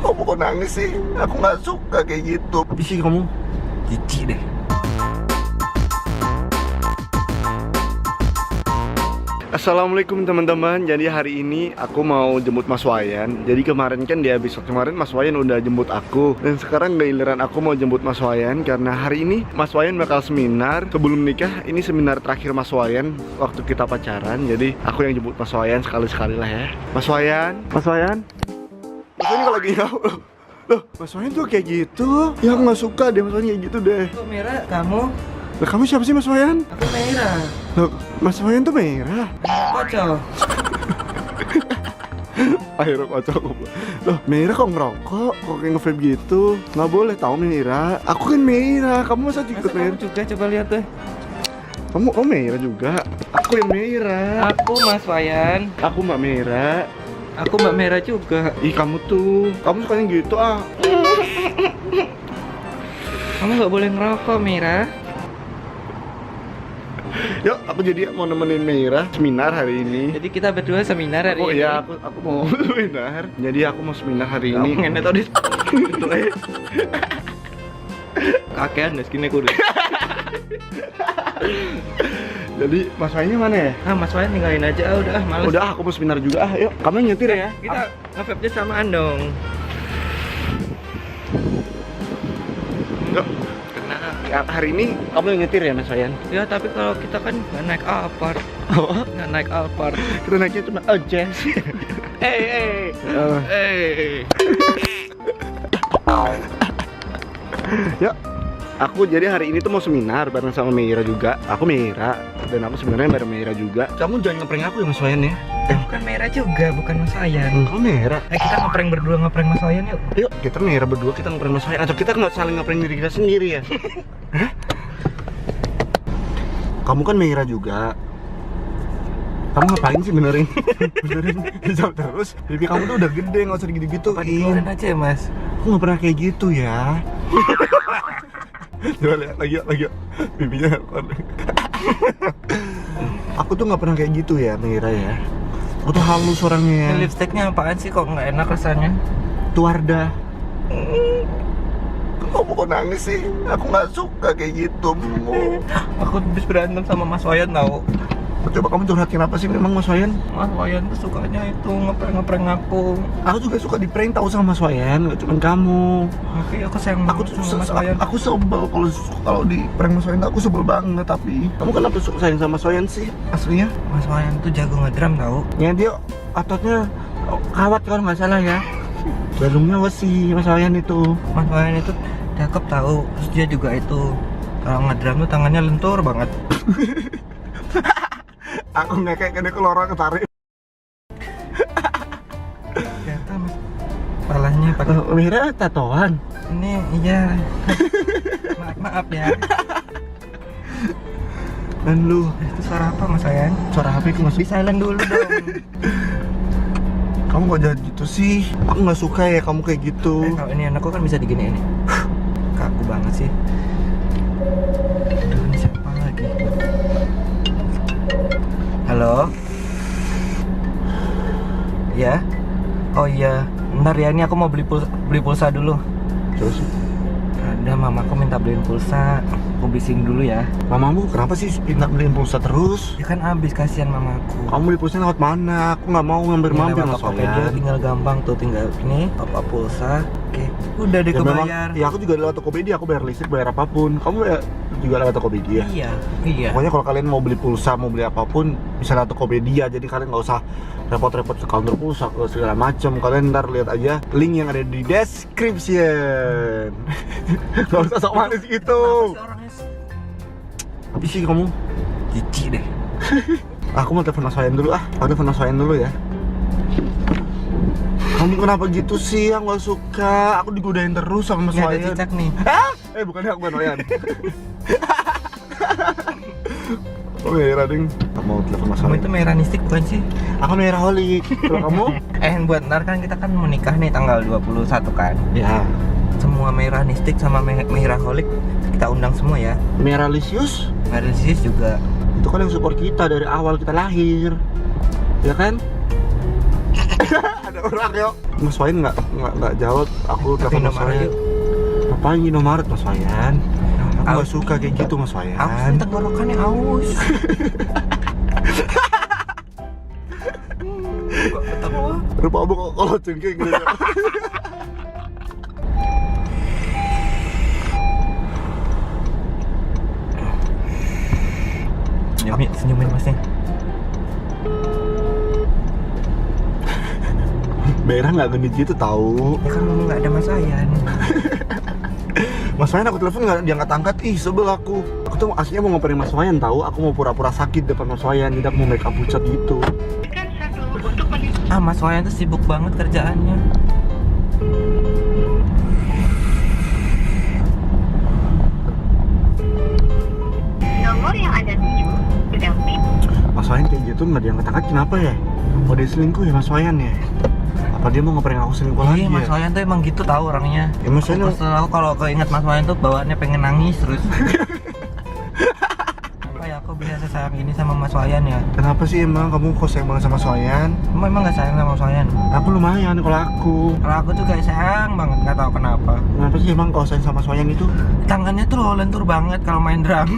Kamu kok nangis sih? Aku nggak suka kayak gitu. Tapi sih kamu jijik deh. Assalamualaikum teman-teman. Jadi hari ini aku mau jemput Mas Wayan. Jadi kemarin kan di episode kemarin Mas Wayan udah jemput aku. Dan sekarang giliran aku mau jemput Mas Wayan. Karena hari ini Mas Wayan bakal seminar sebelum nikah. Ini seminar terakhir Mas Wayan waktu kita pacaran. Jadi aku yang jemput Mas Wayan sekali-sekali lah ya. Mas Wayan, Mas Wayan, Mas Wayan kalau lagi jauh. Loh, Mas Wayan tuh kayak gitu. Ya aku gak suka deh Mas Wayan kayak gitu deh. Kok merah kamu? Loh, kamu siapa sih Mas Wayan? Aku merah. Loh, Mas Wayan tuh merah. Kocok. Akhirnya kocok. Loh, merah kok ngerokok? Kok kayak nge-vape gitu? Nggak boleh tahu merah. Aku kan merah, kamu masa ikut Masa merah? kamu juga coba lihat deh. Kamu merah juga? Aku yang merah. Aku Mas Wayan. Aku mbak merah. Aku Mbak Merah juga. Ih, kamu tuh. Kamu sukanya gitu ah. Kamu nggak boleh ngerokok merah. Yuk, aku jadi mau nemenin Meira seminar hari ini. Jadi kita berdua seminar hari Oh ini. iya, aku mau seminar. Jadi aku mau seminar hari ini. Kamu ngenet tadi. Kakean deh skinnya kudu. Jadi Mas Wayannya mana ya? Ah Mas Wayan tinggalin aja udah males. Udah, aku mau seminar juga ah. Yuk, kamu yang nyetir ya? Kita nge-vape-nya samaan dong. Yuk. Hari ini kamu yang nyetir ya Mas Wayan? Ya tapi kalau kita kan nggak naik Alphard. Apa? Nggak naik Alphard. Kita naiknya cuma ojek. Yuk, aku jadi hari ini tuh mau seminar bareng sama Meira juga. Aku Meira dan aku sebenarnya bareng Meira juga. Kamu jangan ngeprank aku ya Mas Wayan ya? Bukan Merah juga, bukan Mas Wayan. Kamu Meira. Kita ngeprank berdua ngeprank Mas Wayan yuk. Yuk, kita Meira berdua kita ngeprank Mas Wayan. Atau kita nggak saling ngeprank diri kita sendiri ya? Hah? Kamu kan Meira juga. Kamu ngapain sih benerin? Benerin hijab terus. Pipi kamu tuh udah gede, nggak usah gitu-gitu. Apa dikeluarin aja ya Mas? Aku nggak pernah kayak gitu ya. Coba lihat lagi yuk. Pipinya. Aku tuh nggak pernah kayak gitu ya, Meira ya. Aku tuh halus Ini orangnya. lipstiknya apaan sih kok nggak enak rasanya? Tuarda. Kamu kok nangis sih? Aku nggak suka kayak gitu. Aku habis berantem sama Mas Wayan tau. Coba kamu curhatin apa sih memang Mas Wayan? Mas Wayan tuh sukanya itu ngeprank aku. Aku juga suka di prank tahu sama Mas Wayan, gak cuma kamu. Tapi aku sayang Aku banget tuh sama Mas Wayan. aku sebel kalau di prank Mas Wayan, aku sebel banget. Tapi kamu kenapa suka sayang sama Mas Wayan sih aslinya? Mas Wayan tuh jago ngedrum tau. Ya dia ototnya kawat kalau nggak salah ya. Balungnya wesi Mas Wayan itu. Mas Wayan itu cakep tau. Terus dia juga itu kalau ngedrum tuh tangannya lentur banget. Aku ngekek ke lorong ketarik. Ternyata Mas palanya pakai Mira tatoan. ini iya. Maaf ya. Dan lu Itu suara apa Mas Wayan? suara HP ku masuk. Di silent dulu dong. Kamu kok jadi gitu sih? Aku nggak suka ya kamu kayak gitu. Kalau ini anakku kan bisa diginiin nih. Kaku banget sih. Aduh, ini siapa lagi? Halo? Ya? Oh iya, bentar ya, ini aku mau beli pulsa dulu. Terus Ada mamaku minta beliin pulsa. Aku bising dulu ya. mamamu kenapa sih minta beliin pulsa terus? Ya kan habis, kasihan mamaku. Kamu beli pulsa lewat mana? Aku nggak mau mampir-mampir Lewat Mas Tokopedia Wayan. tinggal gampang tuh, tinggal ini apa pulsa. Oke, udah deh Ya memang, kebayar. ya aku juga lewat Tokopedia, aku bayar listrik, bayar apapun. Kamu ya juga lewat Tokopedia? Iya, iya. Pokoknya kalau kalian mau beli pulsa, mau beli apapun, bisa lewat Tokopedia. Jadi kalian nggak usah repot-repot ke counter pulsa, ke segala macam. Kalian ntar lihat aja link yang ada di description. Gak usah sok manis gitu. Kenapa sih orangnya Tapi sih kamu jijik deh. Aku mau telepon Mas Wayan dulu ah. Aku telepon Mas Wayan dulu ya. Kamu kenapa gitu sih? Aku gak suka. Aku digodain terus sama Mas Ini ada Wayan. cicak nih. Hah? Bukannya aku Mas Wayan. Oh merah ding. Aku mau telepon Mas Kamu Wayan. itu merah nistik bukan sih? Aku merah holik. Kalau kamu? Buat ntar kan kita kan mau nikah nih tanggal 21 kan. Ya. Semua merah nistik sama merah holik kita undang semua ya. Merah Lisius Merah sis juga. itu kan yang support kita dari awal kita lahir. Ya kan? ada orang yuk. Mas Wayan nggak jawab. Aku telepon Mas Indomaret Wayan. yuk. Ngapain Indomaret Mas Wayan? Aku nggak suka kayak gitu Mas Aus nih Wayan. tenggorokannya aus. Kok ketawa? Rupa abang kalau cengking gitu. Senyumin masnya. Merah nggak genit gitu tahu. Ya kan ngomong nggak ada Mas Wayan. Mas Wayan aku telepon nggak diangkat angkat. Ih sebel aku. Aku tuh aslinya mau ngoperin Mas Wayan tahu. Aku mau pura-pura sakit depan Mas Wayan. Jadi aku mau make up pucat gitu. Ah Mas Wayan tuh sibuk banget kerjaannya. Nomor yang Anda tuju sedang Mas Wayan kayak gitu nggak diangkat angkat kenapa ya? Oh dia selingkuh ya Mas Wayan ya? Apa dia mau ngoperin aku selingkuh lagi Iya Mas ya? Wayan tuh emang gitu tahu orangnya. Ya Mas Wayan Aku kalau keinget Mas Wayan tuh bawaannya pengen nangis terus. Apa ya aku biasa sayang gini sama Mas Wayan ya? kenapa sih emang kamu kok sayang banget sama Mas Wayan? Kamu emang nggak sayang sama Mas Wayan? Aku lumayan kalau aku. Kalau aku tuh kayak sayang banget nggak tahu kenapa. Kenapa sih emang kalau sayang sama Mas Wayan itu? Tangannya tuh loh lentur banget kalau main drum.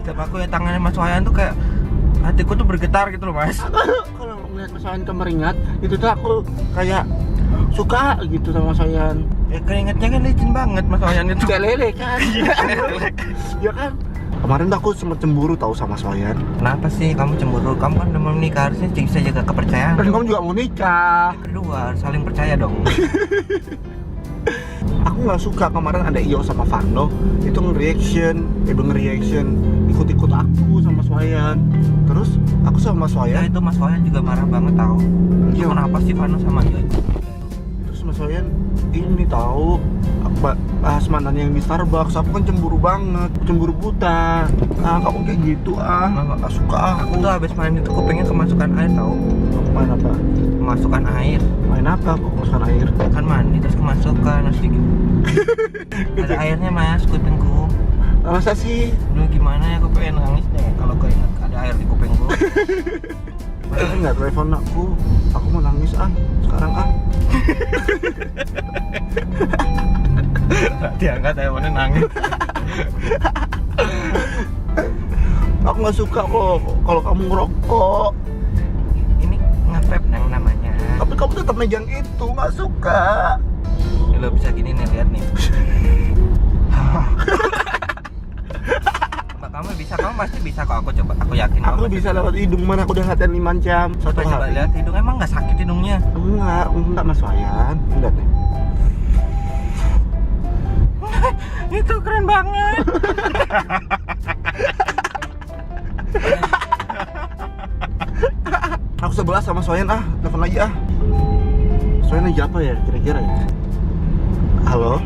Setiap aku ya tangannya Mas Wayan tuh kayak hatiku tuh bergetar gitu loh Mas. Kalau ngeliat Mas Wayan kemeringat, itu tuh aku kayak suka gitu sama Mas Wayan. Ya keringetnya kan licin banget Mas Wayan itu. Kayak lele kan? Ya kan? Kemarin tuh aku sempet cemburu tahu sama Mas Wayan. Kenapa sih kamu cemburu? Kamu kan udah mau menikah, harusnya bisa jaga kepercayaan. Dan kamu juga mau nikah. Kedua, saling percaya dong. Aku nggak suka kemarin ada Iyo sama Vano itu nge-reaction ikut-ikut aku sama Mas Wayan. Terus aku sama Mas Ya Wayan. itu Mas Wayan juga marah banget tahu. Iya. Kenapa sih Vano sama dia? Terus Mas Wayan ini tahu bahas mantannya yang di Starbucks. Aku kan cemburu banget, cemburu buta. Ah kamu kayak gitu nggak suka Aku tuh habis main itu kupingnya kemasukan air tahu. Main apa? Kemasukan air. Main apa? Kok kemasukan air? Kan mandi terus kemasukan terus dikit. Ada airnya Mas kupingku. Masa sih? Duh gimana ya, aku pengen nangis deh kalau keinget ada air di kupingku. Masa nggak telepon aku mau nangis sekarang Diangkat teleponnya nangis. Aku nggak suka kok kalau kamu ngerokok. Ini nge-vape yang namanya. Tapi kamu tetap megang itu, nggak suka. Ya, lo bisa gini nih, lihat nih. Mbak, kamu bisa, kamu pasti bisa kok. Aku coba, aku yakin. Aku bisa lewat hidung, mana aku udah latihan 5 jam satu Coba hari. lihat hidung, emang nggak sakit hidungnya? Enggak Mas Wayan. Enggak deh. Itu keren banget. Aku sebelah sama Mas Wayan telepon lagi Mas Wayan lagi apa ya kira-kira ya? Halo.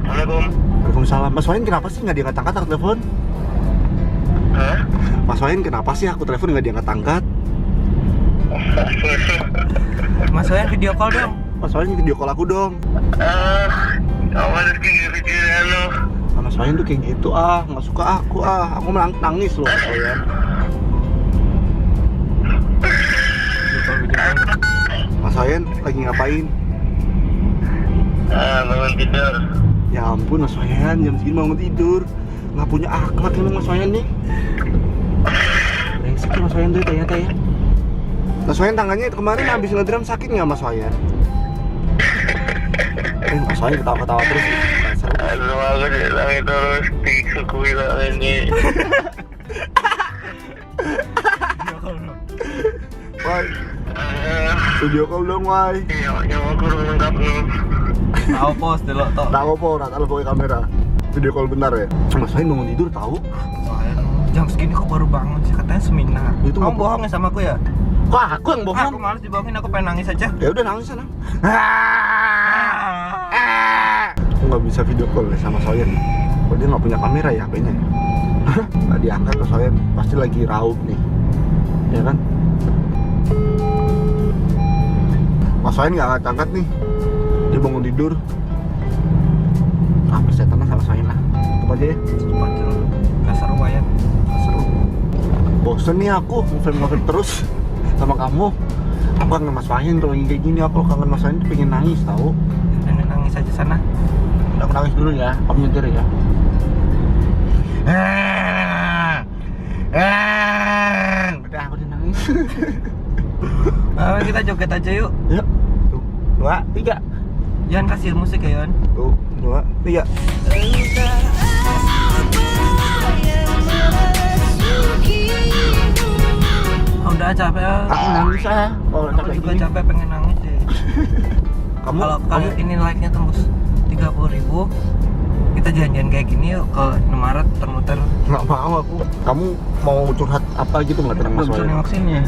Assalamualaikum. Waalaikumsalam. Mas Wayan kenapa sih nggak diangkat-angkat aku telepon? Hah? Mas Wayan kenapa sih aku telepon nggak diangkat-angkat? Mas Wayan video call dong. Mas Wayan video call aku dong. Awal pikiran lo. Mas Wayan tuh kayak gitu nggak suka aku nangis loh Mas Wayan. Mas Wayan lagi ngapain? Bangun tidur. Ya ampun Mas Wayan, jam segini bangun tidur. Nggak punya akhlak emang Mas Wayan nih. Brengsek Mas Wayan tuh ternyata ya. Mas Wayan tangannya kemarin habis ngedrum sakit nggak Mas Wayan? Mas Wayan ketawa-ketawa terus. Seru. Aduh, aku dibilang terus suku bilang ini. Wai, video call dong Wai. Yang aku lengkap nih. Tahu post dulu toh. Tahu apa ora tak pakai kamera. Video call bentar ya. Mas Wayan bangun tidur tahu. Jam segini kok baru bangun sih, katanya seminar. Itu Kamu mau- bohong ya sama aku ya? Kok aku yang bohong? Aku malas dibohongin, aku pengen nangis aja. Ya udah nangis sana. Aku nggak bisa video call ya sama Soyen. Kok dia nggak punya kamera ya HP-nya? Nggak diangkat ke Soyen, pasti lagi raup nih, ya kan? Mas Soyen nggak angkat nih, dia bangun tidur. Apa setan sama Soyen lah, tutup aja ya. Cepat dulu, gak seru Wayan. Seru. bosen nih aku ngefilm terus sama kamu. Aku kangen Mas Wayan kalau kayak gini. Aku kangen Mas Wayan tuh pengen nangis tahu. Nenek nangis aja sana. Udah aku nangis dulu ya. Kamu nyetir ya. Udah aku udah nangis. Kita joget aja yuk. Yuk. Tuh, 2, 3. Jangan kasih musik ya Yon. Tuh, 2, 3. Udah capek ya. Aku nangis ah. Kalau Aku capek juga gini. capek pengen nangis deh. Kalau Kamu ini like-nya tembus 30.000, kita jalan-jalan kayak gini yuk ke Indomaret muter-muter. nggak mau aku. Kamu mau curhat apa gitu nggak tentang Mas Belum Wayan? nengok sini ya?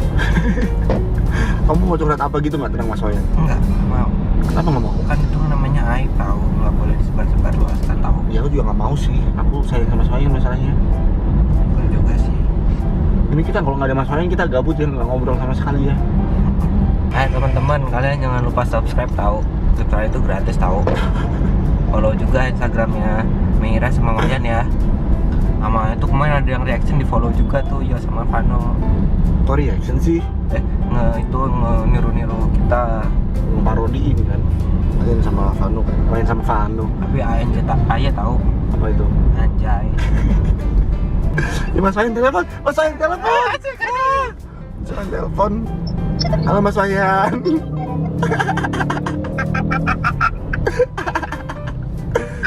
Kamu mau curhat apa gitu nggak tentang Mas Wayan? Enggak mau. Kenapa nggak mau? Kan itu namanya aib tahu, nggak boleh disebar-sebar luaskan tahu. Ya aku juga nggak mau sih. Aku sayang sama Mas Wayan masalahnya. Bukan juga sih. Ini kita kalau nggak ada Mas Wayan kita gabut ya, nggak ngobrol sama sekali ya. Teman-teman, kalian jangan lupa subscribe tahu. Subscribe itu gratis tahu. Follow juga Instagramnya Meira sama Wayan ya. Sama itu kemarin ada yang reaction di follow juga tuh ya sama Vano. Kok reaction sih? Niru-niru kita. Parodi ini kan. Main sama Vano kan. Main sama Vano. Tapi Aya tahu Apa itu? anjay. Ya Mas Wayan telepon. Mas Wayan telepon. Mas Wayan telepon. Halo Mas Wayan.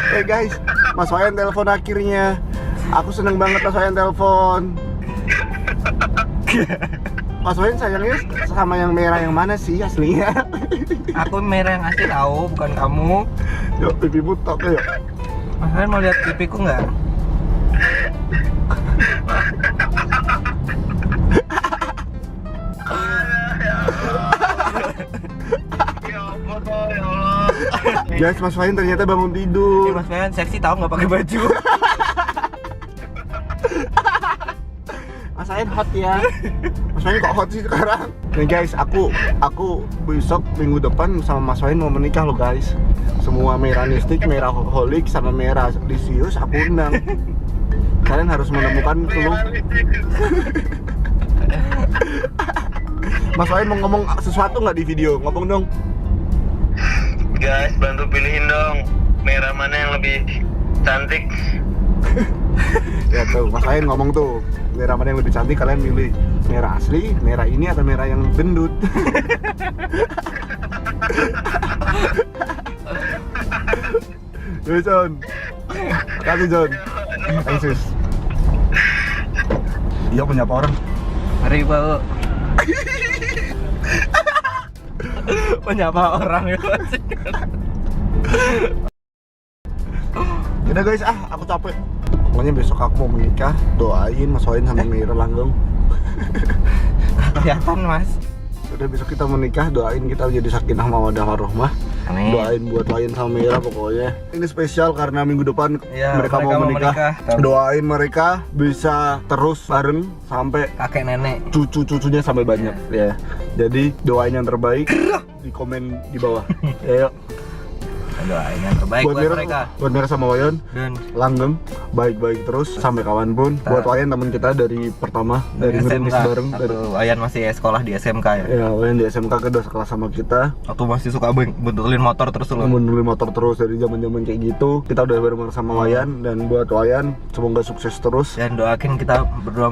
Hey guys, Mas Wayan telepon akhirnya. Aku seneng banget Mas Wayan telepon. Mas Wayan sayangnya sama yang merah yang mana sih aslinya? Aku Meira yang asli tahu, bukan kamu. Yuk pipi butok yuk. Mas kalian mau lihat pipiku nggak? Guys, Mas Wayan ternyata bangun Ini tidur. Mas Wayan seksi tahu nggak pakai baju. Mas Wayan hot ya. Mas Wayan kok hot sih sekarang? Nih guys, aku besok minggu depan sama Mas Wayan mau menikah loh guys. Semua Meranistik, Meraholik sama Meralisius aku undang. Kalian harus menemukan dulu. Mas Wayan mau ngomong sesuatu nggak di video? Ngomong dong. Guys, bantu pilihin dong merah mana yang lebih cantik. Ya tuh, Mas Wayan ngomong tuh. Merah mana yang lebih cantik kalian pilih. Merah asli, merah ini atau merah yang gendut? Yo John. Kasih John. Thanks. Dia menyapa orang. Mari Pak. Menyapa orang ya. Udah guys, aku capek. Pokoknya besok aku mau menikah. Doain Mas Wayan sama Meira langgeng. Kelihatan Mas. Udah besok kita menikah, doain kita jadi sakinah mawaddah warahmah. Amin. Doain buat Wayan sama Meira pokoknya. Ini spesial karena minggu depan Ya, mereka mau menikah. Doain mereka bisa terus bareng sampai Kakek nenek. cucu-cucunya sampai banyak ya. Jadi doain yang terbaik di komen di bawah. Ayo. Doain yang terbaik buat mereka. Buat Meira sama Wayan Dan langgeng, baik-baik terus sampai kawanpun. Buat Wayan teman kita dari pertama, dari ngerintis bareng. Dari Wayan masih sekolah di SMK ya. ya, Wayan di SMK kedua sekelas sama kita. Waktu masih suka betulin motor terus loh. Membeli motor terus dari zaman-zaman kayak gitu. Kita udah bareng sama Wayan dan buat Wayan semoga sukses terus. Dan doain kita berdua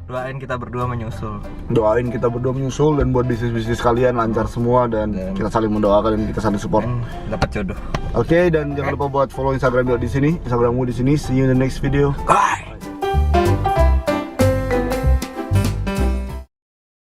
Doain kita berdua menyusul. Doain kita berdua menyusul dan buat bisnis-bisnis kalian lancar semua dan kita saling mendoakan dan kita saling support. Dan dapat jodoh. Oke, dan jangan lupa buat follow Instagram di sini, Instagrammu di sini. See you in the next video. Bye.